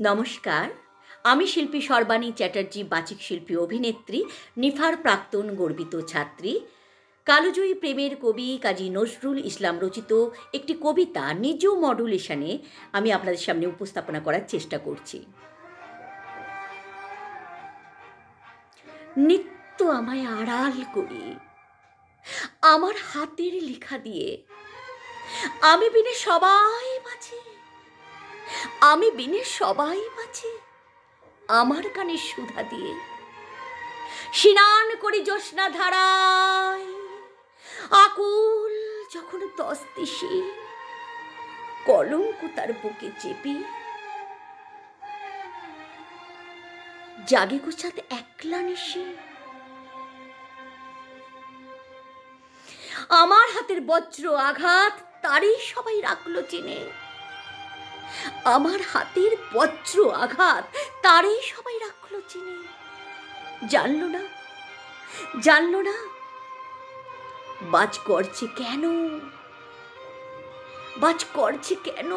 নমস্কার, আমি শিল্পী সর্বাণী চ্যাটার্জি, বাচিক শিল্পী, অভিনেত্রী, নিফার প্রাক্তন গর্বিত ছাত্রী। কালজয়ী প্রেমের কবি কাজী নজরুল ইসলাম রচিত একটি কবিতা নিজ মডুলেশনে আমি আপনাদের সামনে উপস্থাপনা করার চেষ্টা করছি। নিত্য আমায় আড়াল করি আমার হাতের লেখা দিয়ে, আমি বিনে সবাই বাঁচে, আমি বিনে সবাই বাঁচে আমার গানের সুধা দিয়ে। স্নান করি জ্যোৎস্না ধারায়, আকুল যখন তসদিশি, কলঙ্ক তার বুকে চেপি। জাগে গোছাত একলা নিশি, আমার হাতের বজ্র আঘাত তারই সবাই রাখলো চিনে। আমার হাতের বজ্র আঘাত তারই সবাই রাখলো চিনে। জানলো না, জানলো না বাজ করছে কেন, বাজ করছে কেন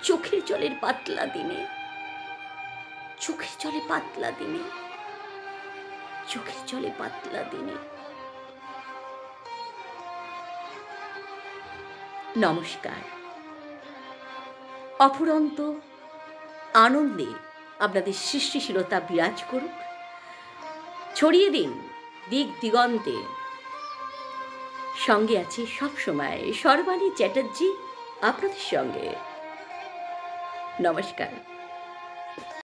চোখের জলের পাতলা দিনে, চোখের জলে পাতলা দিনে, চোখের জলে পাতলা দিনে। নমস্কার। অফুরন্ত আনন্দে আপনাদের সৃষ্টিশীলতা বিরাজ করুক, ছড়িয়ে দিন দিক দিগন্তে। সঙ্গে আছে সবসময় সর্বাণী চ্যাটার্জি আপনাদের সঙ্গে। নমস্কার।